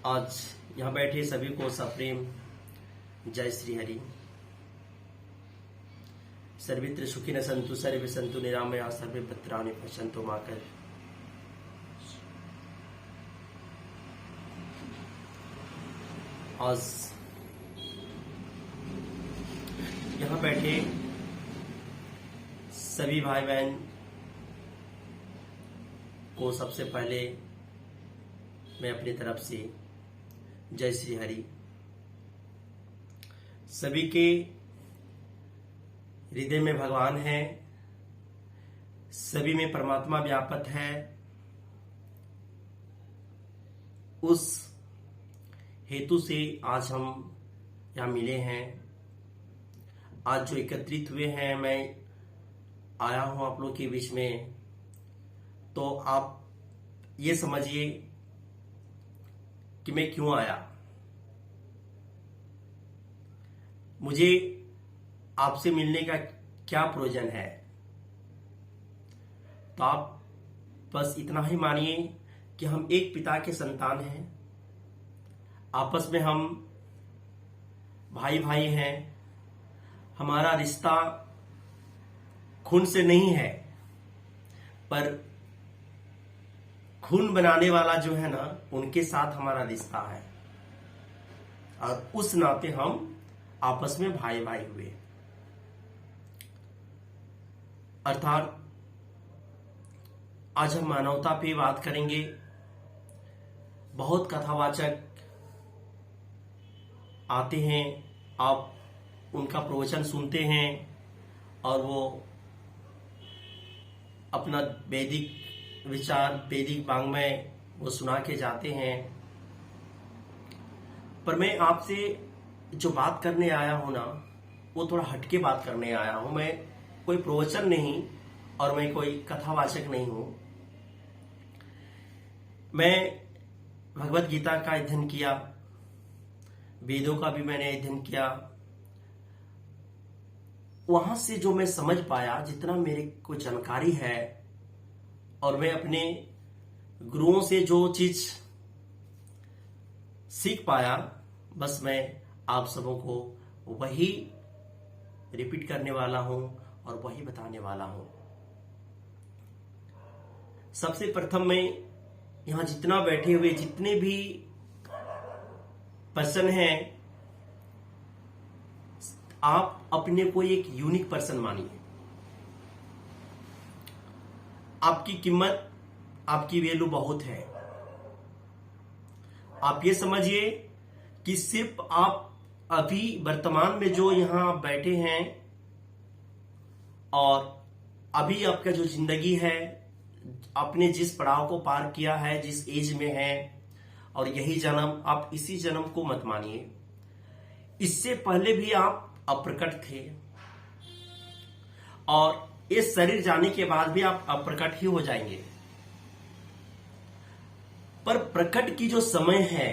आज यहाँ बैठे सभी को सप्रेम जय श्री हरि। सर्वत्र सुखिनः सन्तु सर्वे सन्तु निरामया सर्वे भद्राणि पश्यन्तु मा कष्टं। आज यहाँ बैठे सभी भाई बहन को सबसे पहले मैं अपनी तरफ से जय श्री हरि। सभी के हृदय में भगवान है, सभी में परमात्मा व्यापक है। उस हेतु से आज हम यहाँ मिले हैं। आज जो एकत्रित हुए हैं, मैं आया हूं आप लोग के बीच में, तो आप ये समझिए कि मैं क्यों आया। मुझे आपसे मिलने का क्या प्रयोजन है, तो आप बस इतना ही मानिए कि हम एक पिता के संतान हैं। आपस में हम भाई भाई हैं। हमारा रिश्ता खून से नहीं है, पर खून बनाने वाला जो है ना, उनके साथ हमारा रिश्ता है, और उस नाते हम आपस में भाई भाई हुए। अर्थात आज हम मानवता पे बात करेंगे। बहुत कथावाचक आते हैं, आप उनका प्रवचन सुनते हैं और वो अपना वैदिक विचार, वैदिक वाङ्मय वो सुना के जाते हैं। पर मैं आपसे जो बात करने आया हूं ना, वो थोड़ा हटके बात करने आया हूं। मैं कोई प्रवचन नहीं और मैं कोई कथावाचक नहीं हूं। मैं भगवत गीता का अध्ययन किया, वेदों का भी मैंने अध्ययन किया। वहां से जो मैं समझ पाया, जितना मेरे को जानकारी है, और मैं अपने गुरुओं से जो चीज सीख पाया, बस मैं आप सबों को वही रिपीट करने वाला हूं और वही बताने वाला हूं। सबसे प्रथम मैं यहां जितना बैठे हुए जितने भी पर्सन हैं, आप अपने को एक यूनिक पर्सन मानिए। आपकी कीमत, आपकी वैल्यू बहुत है। आप ये समझिए कि सिर्फ आप अभी वर्तमान में जो यहां बैठे हैं, और अभी आपका जो जिंदगी है, आपने जिस पड़ाव को पार किया है, जिस एज में है, और यही जन्म, आप इसी जन्म को मत मानिए। इससे पहले भी आप अप्रकट थे, और इस शरीर जाने के बाद भी आप अप्रकट ही हो जाएंगे। पर प्रकट की जो समय है,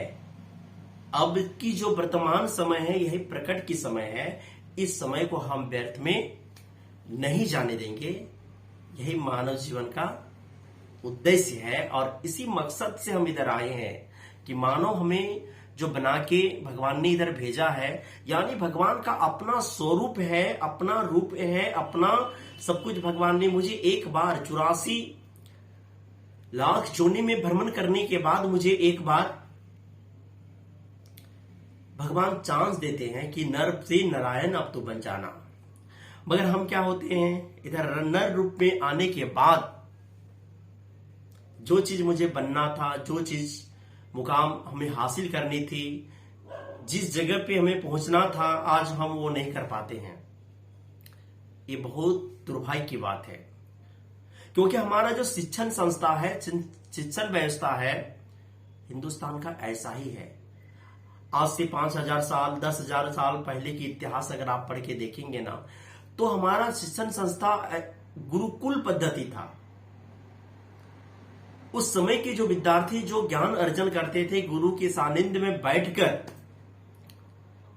अब की जो वर्तमान समय है, यही प्रकट की समय है। इस समय को हम व्यर्थ में नहीं जाने देंगे। यही मानव जीवन का उद्देश्य है, और इसी मकसद से हम इधर आए हैं कि मानव हमें जो बना के भगवान ने इधर भेजा है, यानी भगवान का अपना स्वरूप है, अपना रूप है, अपना सब कुछ। भगवान ने मुझे एक बार 84 लाख जोनी में भ्रमण करने के बाद मुझे एक बार भगवान चांस देते हैं कि नर से नारायण अब तो बन जाना। मगर हम क्या होते हैं, इधर नर रूप में आने के बाद जो चीज मुझे बनना था, जो चीज मुकाम हमें हासिल करनी थी, जिस जगह पे हमें पहुंचना था, आज हम वो नहीं कर पाते हैं। ये बहुत दुर्भाग्य की बात है, क्योंकि हमारा जो शिक्षण संस्था है, शिक्षण व्यवस्था है, हिंदुस्तान का ऐसा ही है। आज से 5000 साल, 10,000 साल पहले की इतिहास अगर आप पढ़ के देखेंगे ना, तो हमारा शिक्षण संस्था गुरुकुल पद्धति था। उस समय के जो विद्यार्थी जो ज्ञान अर्जन करते थे, गुरु के सानिध्य में बैठकर,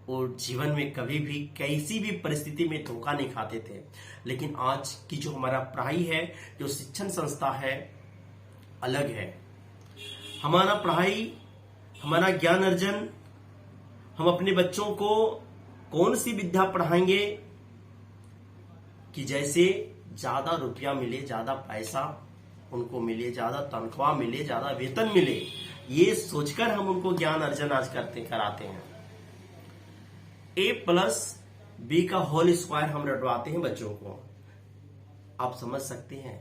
और जीवन में कभी भी कैसी भी परिस्थिति में धोखा नहीं खाते थे। लेकिन आज की जो हमारा पढ़ाई है, जो शिक्षण संस्था है, अलग है। हमारा पढ़ाई हमारा ज्ञान अर्जन, हम अपने बच्चों को कौन सी विद्या पढ़ाएंगे कि जैसे ज्यादा रुपया मिले, ज्यादा पैसा उनको मिले, ज्यादा तनख्वाह मिले, ज्यादा वेतन मिले, ये सोचकर हम उनको ज्ञान अर्जन आज कराते हैं। A+B का होल स्क्वायर हम रटवाते हैं बच्चों को। आप समझ सकते हैं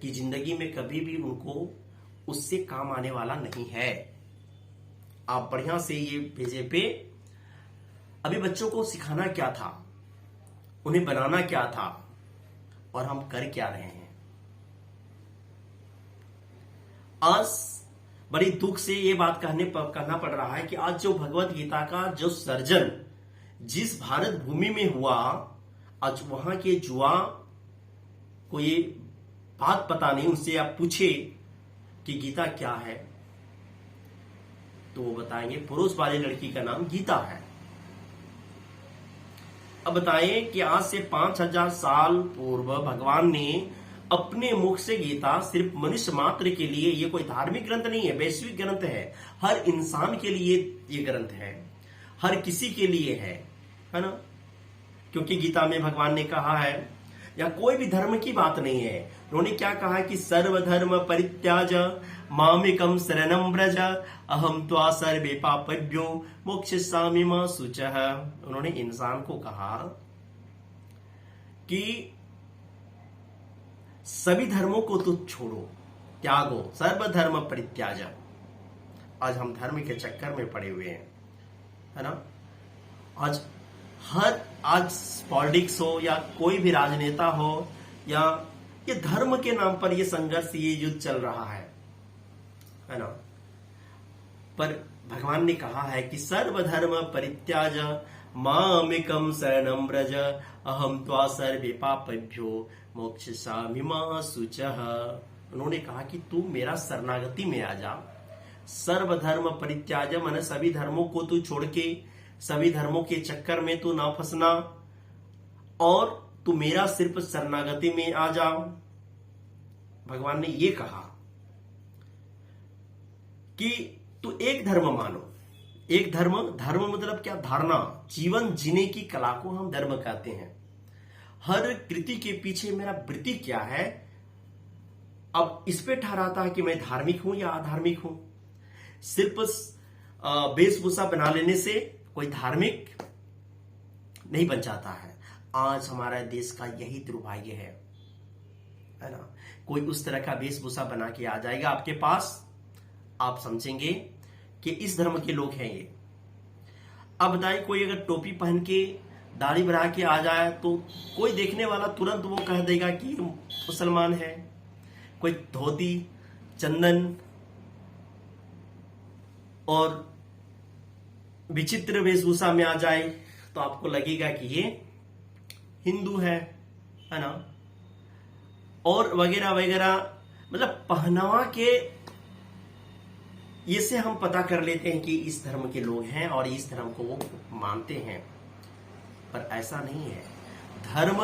कि जिंदगी में कभी भी उनको उससे काम आने वाला नहीं है। आप बढ़िया से ये भेजे पे अभी बच्चों को सिखाना क्या था, उन्हें बनाना क्या था, और हम कर क्या रहे हैं। आज बड़ी दुख से ये बात कहना पड़ रहा है कि आज जो भगवत गीता का जो सर्जन जिस भारत भूमि में हुआ, आज वहां के जुआ को ये बात पता नहीं, उनसे आप पूछे कि गीता क्या है तो वो बताएंगे पुरुष वाली लड़की का नाम गीता है। अब बताएं कि आज से 5000 साल पूर्व भगवान ने अपने मुख से गीता सिर्फ मनुष्य मात्र के लिए, ये कोई धार्मिक ग्रंथ नहीं है, वैश्विक ग्रंथ है, हर इंसान के लिए ये ग्रंथ है, हर किसी के लिए है ना। क्योंकि गीता में भगवान ने कहा है, या कोई भी धर्म की बात नहीं है, उन्होंने क्या कहा कि सर्वधर्म परित्याज मामेकम शरणं व्रज अहम त्वा सर्वे पापेभ्यो मोक्षयिष्यामि मा शुचः। उन्होंने इंसान को कहा कि सभी धर्मों को तो छोड़ो, त्यागो, सर्वधर्म परित्याज। आज हम धर्म के चक्कर में पड़े हुए हैं, है ना। आज पॉलिटिक्स हो या कोई भी राजनेता हो, या ये धर्म के नाम पर ये संघर्ष, ये युद्ध चल रहा है ना। पर भगवान ने कहा है कि सर्वधर्म परित्याज मामेकम शरणं व्रज अहम त्वा सर्वे पापेभ्यो मोक्षयिष्यामि मा शुचः। उन्होंने कहा कि तू मेरा शरणागति में आ जा। सर्वधर्म परित्याज माने सभी धर्मों को तू छोड़ के, सभी धर्मों के चक्कर में तू ना फंसना, और तू मेरा सिर्फ शरणागति में आ जा। भगवान ने ये कहा कि तू एक धर्म मानो। एक धर्म मतलब क्या, धारणा, जीवन जीने की कला को हम धर्म कहते हैं। हर कृति के पीछे मेरा वृत्ति क्या है, अब इस पे ठहराता है कि मैं धार्मिक हूं या अधार्मिक हूं। सिर्फ वेशभूषा बना लेने से कोई धार्मिक नहीं बन जाता है। आज हमारा देश का यही दुर्भाग्य है ना। कोई उस तरह का वेशभूषा बना के आ जाएगा आपके पास, आप समझेंगे कि इस धर्म के लोग हैं ये। अब बताइए, कोई अगर टोपी पहन के दाढ़ी बढ़ा के आ जाए तो कोई देखने वाला तुरंत वो कह देगा कि मुसलमान है। कोई धोती, चंदन और विचित्र वेशभूषा में आ जाए तो आपको लगेगा कि ये हिंदू है ना, और वगैरह वगैरह। मतलब पहनावा के ये से हम पता कर लेते हैं कि इस धर्म के लोग हैं और इस धर्म को वो मानते हैं। पर ऐसा नहीं है। धर्म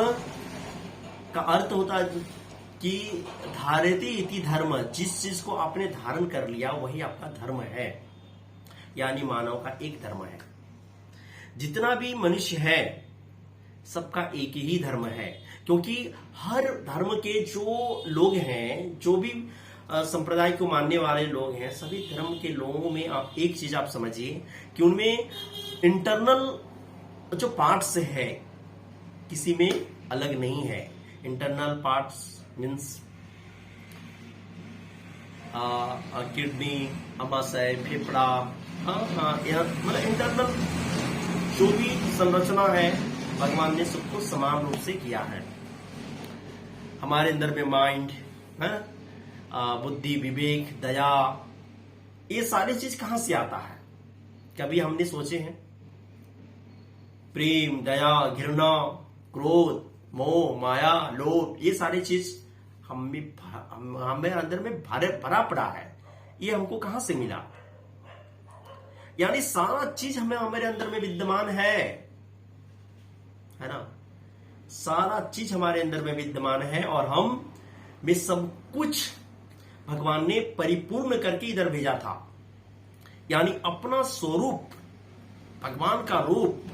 का अर्थ होता है कि धारयति इति धर्म, जिस चीज को आपने धारण कर लिया वही आपका धर्म है, यानी मानव का एक धर्म है। जितना भी मनुष्य है सबका एक ही धर्म है, क्योंकि हर धर्म के जो लोग हैं, जो भी संप्रदाय को मानने वाले लोग हैं, सभी धर्म के लोगों में आप एक चीज आप समझिए कि उनमें इंटरनल जो पार्ट्स है किसी में अलग नहीं है। इंटरनल पार्ट्स मीन्स किडनी, अमाशय, फेफड़ा, मतलब इंटरनल जो भी संरचना है भगवान ने सबको समान रूप से किया है। हमारे अंदर में माइंड है, बुद्धि, विवेक, दया, ये सारी चीज कहां से आता है, कभी हमने सोचे हैं? प्रेम, दया, घृणा, क्रोध, मोह, माया, लोभ, ये सारी चीज हमें अंदर में भरा पड़ा है। ये हमको कहां से मिला? यानी सारा चीज हमारे अंदर में विद्यमान है ना। सारा चीज हमारे अंदर में विद्यमान है और हम में सब कुछ भगवान ने परिपूर्ण करके इधर भेजा था। यानी अपना स्वरूप, भगवान का रूप,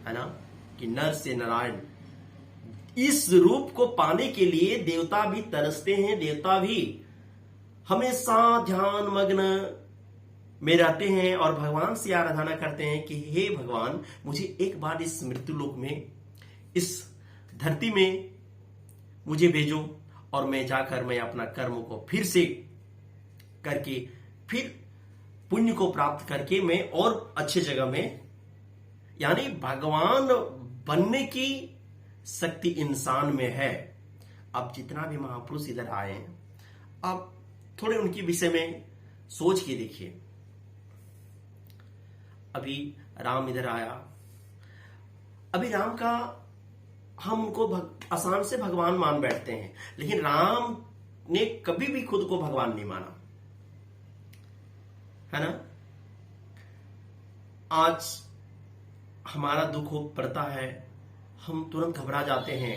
है ना, कि नर से नारायण, इस रूप को पाने के लिए देवता भी तरसते हैं। देवता भी हमेशा ध्यान मग्न में रहते हैं और भगवान से आराधना करते हैं कि हे भगवान, मुझे एक बार इस मृत्यु लोक में, इस धरती में मुझे भेजो और मैं जाकर मैं अपना कर्म को फिर से करके, फिर पुण्य को प्राप्त करके मैं और अच्छे जगह में, यानी भगवान बनने की शक्ति इंसान में है। अब जितना भी महापुरुष इधर आए हैं, अब थोड़े उनके विषय में सोच के देखिए। अभी राम इधर आया, अभी राम का हम उनको आसान से भगवान मान बैठते हैं, लेकिन राम ने कभी भी खुद को भगवान नहीं माना, है ना। आज हमारा दुख हो पड़ता है, हम तुरंत घबरा जाते हैं।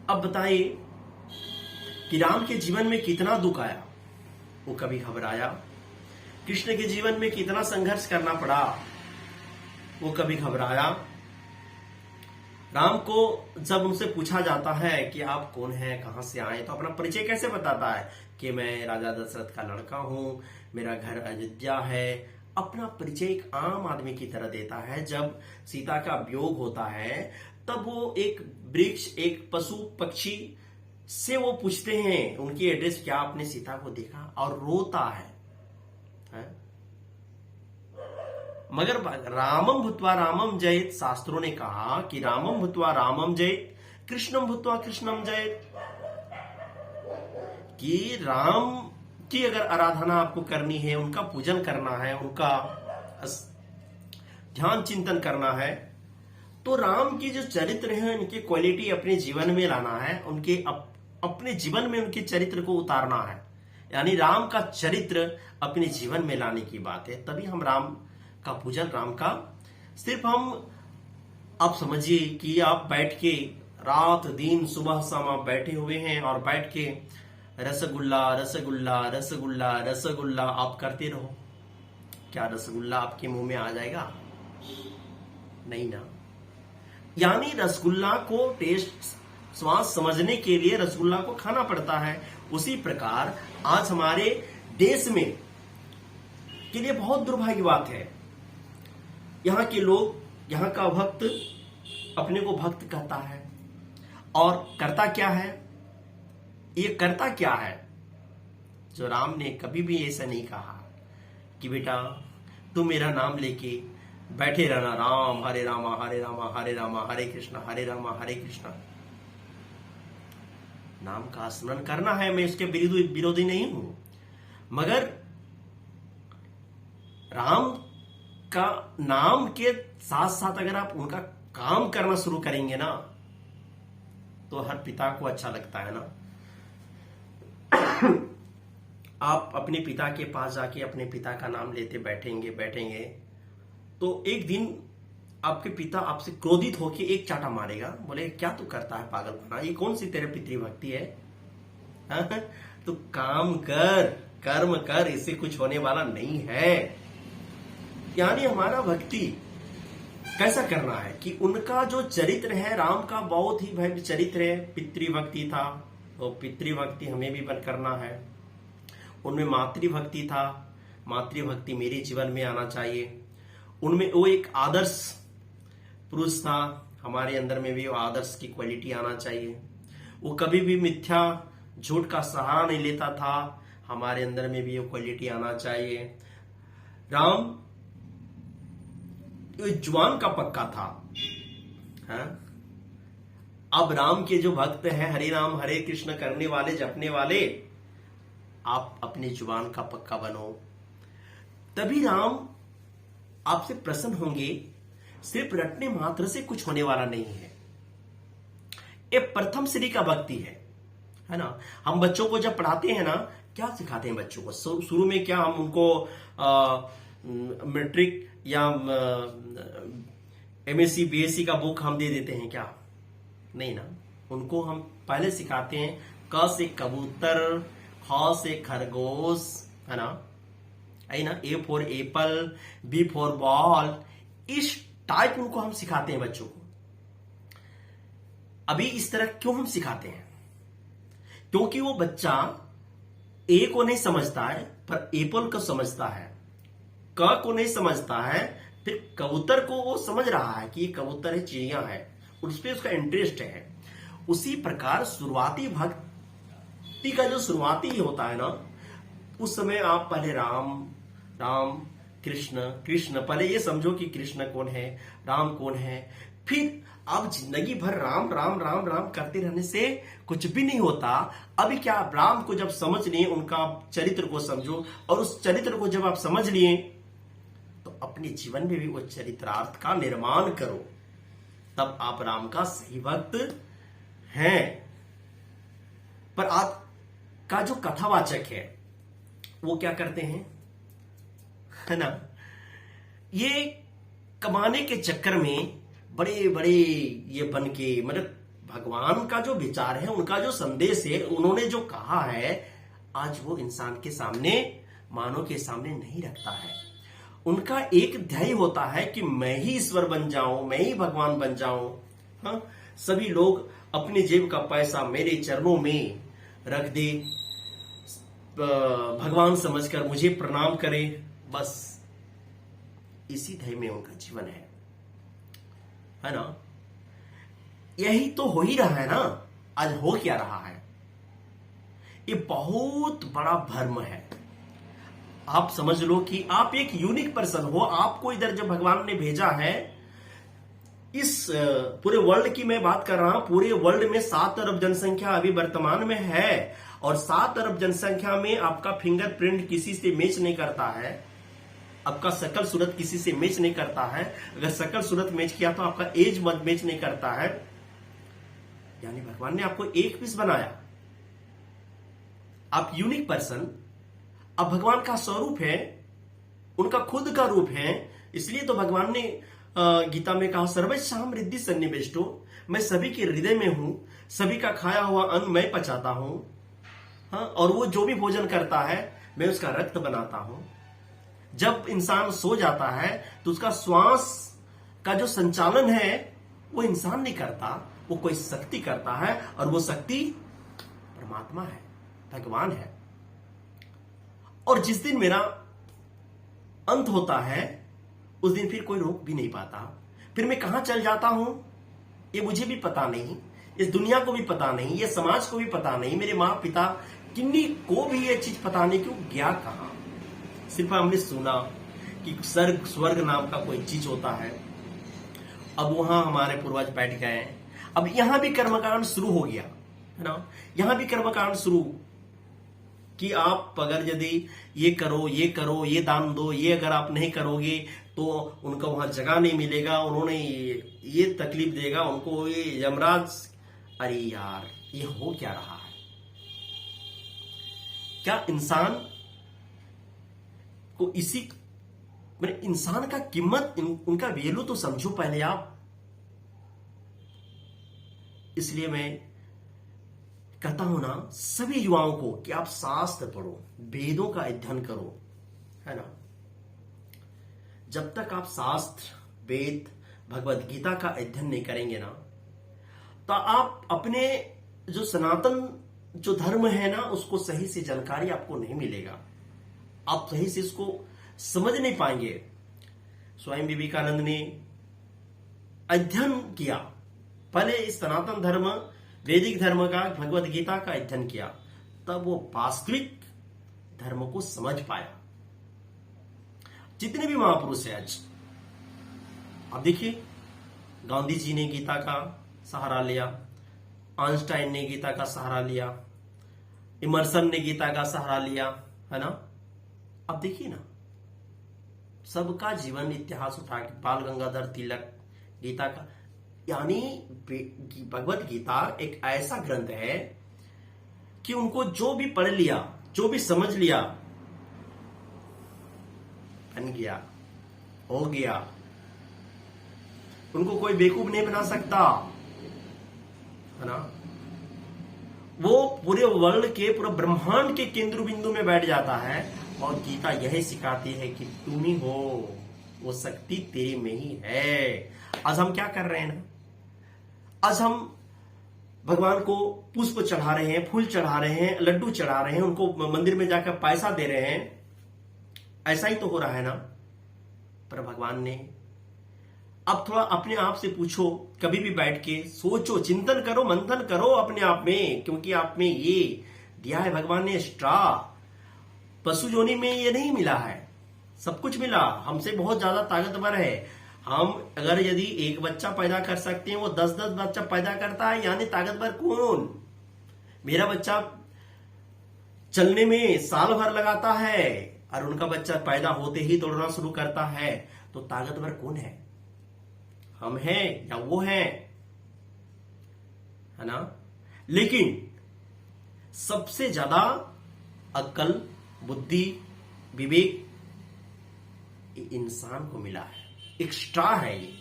अब बताइए कि राम के जीवन में कितना दुख आया, वो कभी घबराया? कृष्ण के जीवन में कितना संघर्ष करना पड़ा, वो कभी घबराया? राम को जब उनसे पूछा जाता है कि आप कौन हैं, कहां से आए, तो अपना परिचय कैसे बताता है कि मैं राजा दशरथ का लड़का हूं, मेरा घर अयोध्या है। अपना परिचय एक आम आदमी की तरह देता है। जब सीता का वियोग होता है तब वो एक वृक्ष, एक पशु पक्षी से वो पूछते हैं उनकी एड्रेस, क्या आपने सीता को देखा, और रोता है? मगर रामम भूत्वा रामम जयेत, शास्त्रों ने कहा कि रामम भूत्वा रामम जयेत, कृष्णम भूत्वा कृष्णम जयेत, कि राम की अगर आराधना आपको करनी है, उनका पूजन करना है, उनका ध्यान चिंतन करना है, तो राम की जो चरित्र है, उनकी क्वालिटी अपने जीवन में लाना है, उनके अपने जीवन में उनके चरित्र को उतारना है। यानी राम का चरित्र अपने जीवन में लाने की बात है। तभी हम राम का पूजन, राम का सिर्फ हम, आप समझिए कि आप बैठ के रात दिन सुबह शाम आप बैठे हुए हैं और बैठ के रसगुल्ला रसगुल्ला रसगुल्ला रसगुल्ला आप करते रहो, क्या रसगुल्ला आपके मुंह में आ जाएगा? नहीं ना। यानी रसगुल्ला को टेस्ट, स्वाद समझने के लिए रसगुल्ला को खाना पड़ता है। उसी प्रकार आज हमारे देश में के लिए बहुत दुर्भाग्य बात है, यहाँ के लोग, यहाँ का भक्त अपने को भक्त कहता है और करता क्या है? ये करता क्या है? जो राम ने कभी भी ऐसा नहीं कहा कि बेटा तू मेरा नाम लेके बैठे रहना, राम हरे रामा हरे रामा हरे रामा हरे रामा हरे कृष्णा। नाम का स्मरण करना है, मैं इसके विरोधी नहीं हूं, मगर राम का नाम के साथ साथ अगर आप उनका काम करना शुरू करेंगे ना, तो हर पिता को अच्छा लगता है ना। आप अपने पिता के पास जाके अपने पिता का नाम लेते बैठेंगे तो एक दिन आपके पिता आपसे क्रोधित होकर एक चाटा मारेगा, बोले क्या तू करता है पागलपना, ये कौन सी तेरे पितृभक्ति है? तो काम कर, कर्म कर, इससे कुछ होने वाला नहीं है। यानी हमारा भक्ति कैसा करना है कि उनका जो चरित्र है, राम का बहुत ही भव्य चरित्र है, पितृभक्ति था, तो पितृभक्ति हमें भी बन करना है। उनमें मातृभक्ति था, मातृभक्ति मेरे जीवन में आना चाहिए। उनमें वो एक आदर्श पुरुष था, हमारे अंदर में भी वो आदर्श की क्वालिटी आना चाहिए। वो कभी भी मिथ्या झूठ का सहारा नहीं लेता था, हमारे अंदर में भी वो क्वालिटी आना चाहिए। राम जुबान का पक्का था, है? अब राम के जो भक्त हैं, हरे राम हरे कृष्ण करने वाले, जपने वाले, आप अपनी जुबान का पक्का बनो, तभी राम आपसे प्रसन्न होंगे। सिर्फ रटने मात्र से कुछ होने वाला नहीं है। ये प्रथम श्री का भक्ति है ना। हम बच्चों को जब पढ़ाते हैं ना, क्या सिखाते हैं बच्चों को? शुरू में क्या हम उनको मैट्रिक या एमएससी बीएससी का बुक हम दे देते हैं क्या? नहीं ना। उनको हम पहले सिखाते हैं क से कबूतर, ख से खरगोश, है ना, है ना, a for apple, b for ball, इस टाइप उनको हम सिखाते हैं बच्चों को। अभी इस तरह क्यों हम सिखाते हैं? क्योंकि वो बच्चा ए को नहीं समझता है पर एप्पल को समझता है, क को नहीं समझता है फिर कबूतर को वो समझ रहा है कि ये कबूतर है, चिड़िया है, उस पर उसका इंटरेस्ट है। उसी प्रकार शुरुआती भक्ति का जो शुरुआती होता है ना, उस समय आप पहले राम राम कृष्ण कृष्ण, पहले ये समझो कि कृष्ण कौन है, राम कौन है। फिर अब जिंदगी भर राम राम राम राम करते रहने से कुछ भी नहीं होता। अभी क्या, राम को जब समझ लिए, उनका चरित्र को समझो, और उस चरित्र को जब आप समझ लिए तो अपने जीवन में भी वो चरित्रार्थ का निर्माण करो, तब आप राम का सही भक्त हैं। पर आज का जो कथावाचक है वो क्या करते हैं, है ना, ये कमाने के चक्कर में बड़े बड़े ये बन के, मतलब भगवान का जो विचार है, उनका जो संदेश है, उन्होंने जो कहा है, आज वो इंसान के सामने, मानव के सामने नहीं रखता है। उनका एक ध्येय होता है कि मैं ही ईश्वर बन जाऊं, मैं ही भगवान बन जाऊं। हाँ, सभी लोग अपने जेब का पैसा मेरे चरणों में रख दे, भगवान समझकर मुझे प्रणाम करे, बस इसी ध्येय में उनका जीवन है ना। यही तो हो ही रहा है ना। आज हो क्या रहा है, ये बहुत बड़ा भ्रम है। आप समझ लो कि आप एक यूनिक पर्सन हो, आपको इधर जब भगवान ने भेजा है, इस पूरे वर्ल्ड की मैं बात कर रहा हूं, पूरे वर्ल्ड में 7 अरब जनसंख्या अभी वर्तमान में है, और 7 अरब जनसंख्या में आपका फिंगरप्रिंट किसी से मैच नहीं करता है, आपका शकल सूरत किसी से मैच नहीं करता है। अगर शकल सूरत मैच किया तो आपका एज मैच नहीं करता है, यानी भगवान ने आपको एक पीस बनाया, आप यूनिक पर्सन, अब भगवान का स्वरूप है, उनका खुद का रूप है। इसलिए तो भगवान ने गीता में कहा, सर्वेषां हृदि सन्निविष्टो, मैं सभी के हृदय में हूं, सभी का खाया हुआ अन्न मैं पचाता हूं। हाँ, और वो जो भी भोजन करता है मैं उसका रक्त बनाता हूं। जब इंसान सो जाता है तो उसका श्वास का जो संचालन है वो इंसान नहीं करता, वो कोई शक्ति करता है, और वो शक्ति परमात्मा है, भगवान है। और जिस दिन मेरा अंत होता है उस दिन फिर कोई रोक भी नहीं पाता, फिर मैं कहां चल जाता हूं ये मुझे भी पता नहीं, इस दुनिया को भी पता नहीं, ये समाज को भी पता नहीं, मेरे माँ पिता किन्नी को भी ये चीज पता नहीं, क्यों गया कहां। सिर्फ हमने सुना कि स्वर्ग नाम का कोई चीज होता है, अब वहां हमारे पूर्वज बैठ गए, अब यहां भी कर्मकांड शुरू हो गया, है ना, यहां भी कर्मकांड शुरू कि आप अगर यदि ये करो, ये करो, ये दान दो, ये अगर आप नहीं करोगे तो उनको वहां जगह नहीं मिलेगा, उन्होंने ये तकलीफ देगा उनको, ये यमराज। अरे यार, ये हो क्या रहा है? क्या इंसान को इसी, मैंने इंसान का कीमत, उनका वैल्यू तो समझो पहले आप। इसलिए मैं कहता हूं ना सभी युवाओं को कि आप शास्त्र पढ़ो, वेदों का अध्ययन करो, है ना। जब तक आप शास्त्र, वेद, भगवत गीता का अध्ययन नहीं करेंगे ना, तो आप अपने जो सनातन जो धर्म है ना, उसको सही से जानकारी आपको नहीं मिलेगा, आप सही से इसको समझ नहीं पाएंगे। स्वयं विवेकानंद ने अध्ययन किया, पहले इस सनातन धर्म, वैदिक धर्म का, भगवत गीता का अध्ययन किया, तब वो वास्तविक धर्म को समझ पाया। जितने भी महापुरुष हैं आज, अब देखिए, गांधी जी ने गीता का सहारा लिया, आइंस्टाइन ने गीता का सहारा लिया, इमर्सन ने गीता का सहारा लिया, है ना। अब देखिए ना, सबका जीवन इतिहास उठा के, बाल गंगाधर तिलक, गीता का, यानी भगवत गीता एक ऐसा ग्रंथ है कि उनको जो भी पढ़ लिया, जो भी समझ लिया, बन गया, हो गया, उनको कोई बेवकूफ नहीं बना सकता, है ना। वो पूरे वर्ल्ड के, पूरे ब्रह्मांड के केंद्र बिंदु में बैठ जाता है, और गीता यही सिखाती है कि तुम ही हो, वो शक्ति तेरे में ही है। आज हम क्या कर रहे हैं ना, आज हम भगवान को पुष्प चढ़ा रहे हैं, फूल चढ़ा रहे हैं, लड्डू चढ़ा रहे हैं, उनको मंदिर में जाकर पैसा दे रहे हैं, ऐसा ही तो हो रहा है ना। पर भगवान ने, अब थोड़ा अपने आप से पूछो, कभी भी बैठ के सोचो, चिंतन करो, मंथन करो अपने आप में, क्योंकि आप में ये दिया है भगवान ने एक्स्ट्रा। पशु योनि में ये नहीं मिला है, सब कुछ मिला, हमसे बहुत ज्यादा ताकतवर है। हम अगर यदि एक बच्चा पैदा कर सकते हैं, वो 10-10 बच्चा पैदा करता है, यानी ताकतवर कौन? मेरा बच्चा चलने में साल भर लगाता है और उनका बच्चा पैदा होते ही दौड़ना शुरू करता है, तो ताकतवर कौन है? हम हैं या वो है ना? लेकिन सबसे ज्यादा अक्ल, बुद्धि, विवेक इंसान को मिला है, एक्स्ट्रा है ये।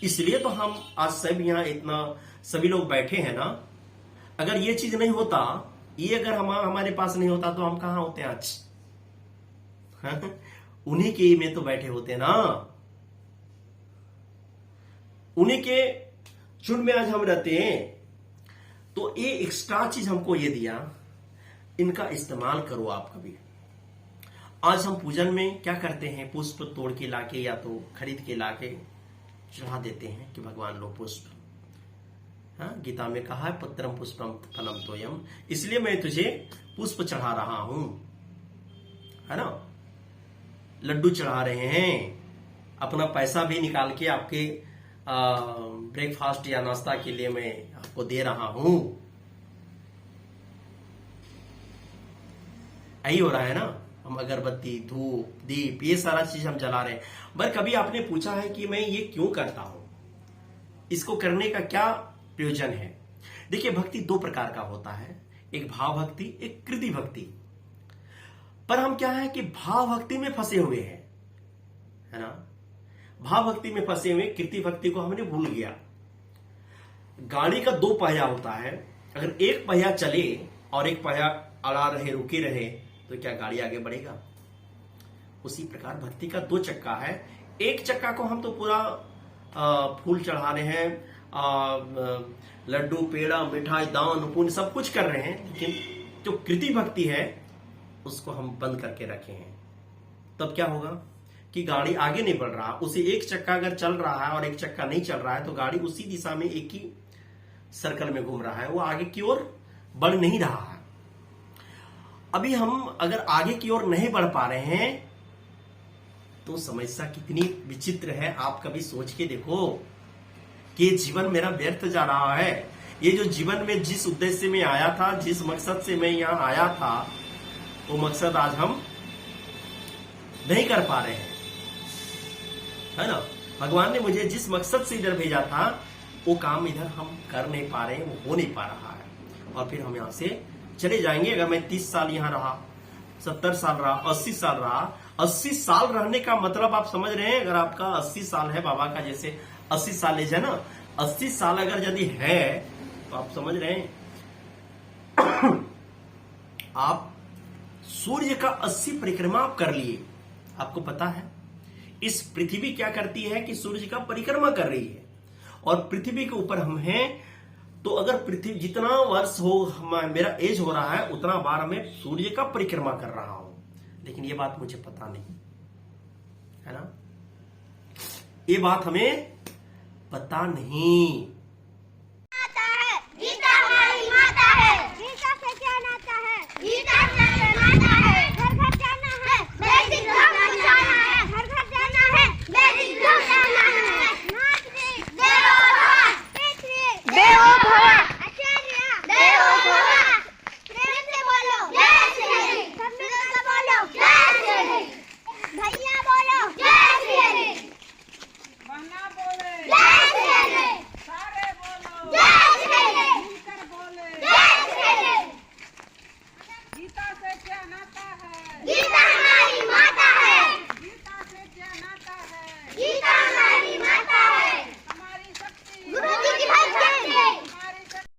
इसलिए तो हम आज सब यहां इतना सभी लोग बैठे हैं ना। अगर ये चीज नहीं होता, ये अगर हमारे पास नहीं होता, तो हम कहां होते आज? उन्हीं के में तो बैठे होते ना, उन्हीं के झुंड में आज हम रहते हैं। तो ये एक्स्ट्रा चीज हमको ये दिया, इनका इस्तेमाल करो आप कभी। आज हम पूजन में क्या करते हैं? पुष्प तोड़ के लाके या तो खरीद के लाके चढ़ा देते हैं कि भगवान लो पुष्प। हाँ, गीता में कहा है पत्रम पुष्पम फलम तोयम, इसलिए मैं तुझे पुष्प चढ़ा रहा हूं, है ना। लड्डू चढ़ा रहे हैं, अपना पैसा भी निकाल के आपके ब्रेकफास्ट या नाश्ता के लिए मैं आपको दे रहा हूं। यही हो रहा है ना। हम अगरबत्ती, धूप, दीप, ये सारा चीज हम जला रहे हैं। पर कभी आपने पूछा है कि मैं ये क्यों करता हूं, इसको करने का क्या प्रयोजन है? देखिए, भक्ति दो प्रकार का होता है, एक भाव भक्ति, एक कृति भक्ति। पर हम क्या है कि भाव भक्ति में फंसे हुए हैं, है ना। भाव भक्ति में फंसे हुए, कृति भक्ति को हमने भूल गया। गाड़ी का दो पहिया होता है, अगर एक पहिया चले और एक पहिया अड़ा रहे, रुके रहे, तो क्या गाड़ी आगे बढ़ेगा? उसी प्रकार भक्ति का दो चक्का है। एक चक्का को हम तो पूरा फूल चढ़ा रहे हैं, लड्डू, पेड़ा, मिठाई, दान, पुण्य सब कुछ कर रहे हैं, लेकिन जो कृति भक्ति है उसको हम बंद करके रखे हैं। तब क्या होगा कि गाड़ी आगे नहीं बढ़ रहा। उसे एक चक्का अगर चल रहा है और एक चक्का नहीं चल रहा है, तो गाड़ी उसी दिशा में एक ही सर्कल में घूम रहा है, वो आगे की ओर बढ़ नहीं रहा है। अभी हम अगर आगे की ओर नहीं बढ़ पा रहे हैं, तो समस्या कितनी विचित्र है। आप कभी सोच के देखो कि जीवन मेरा व्यर्थ जा रहा है। ये जो जीवन में जिस उद्देश्य में आया था, जिस मकसद से मैं यहां आया था, वो मकसद आज हम नहीं कर पा रहे हैं, है ना। भगवान ने मुझे जिस मकसद से इधर भेजा था, वो काम इधर हम कर नहीं पा रहे हैं, वो हो नहीं पा रहा है। और फिर हम यहां से चले जाएंगे। अगर मैं 30 साल यहां रहा, 70 साल रहा, 80 साल रहा, 80 साल रहने का मतलब आप समझ रहे हैं? अगर आपका 80 साल है, बाबा का जैसे 80 साल एज है ना, 80 साल अगर यदि है, तो आप समझ रहे हैं आप सूर्य का 80 परिक्रमा आप कर लिए। आपको पता है इस पृथ्वी क्या करती है कि सूर्य का परिक्रमा कर रही है, और पृथ्वी के ऊपर हम हैं। तो अगर पृथ्वी जितना वर्ष हो, मेरा एज हो रहा है, उतना बार मैं सूर्य का परिक्रमा कर रहा हूं, लेकिन ये बात मुझे पता नहीं, है ना। ये बात हमें पता नहीं।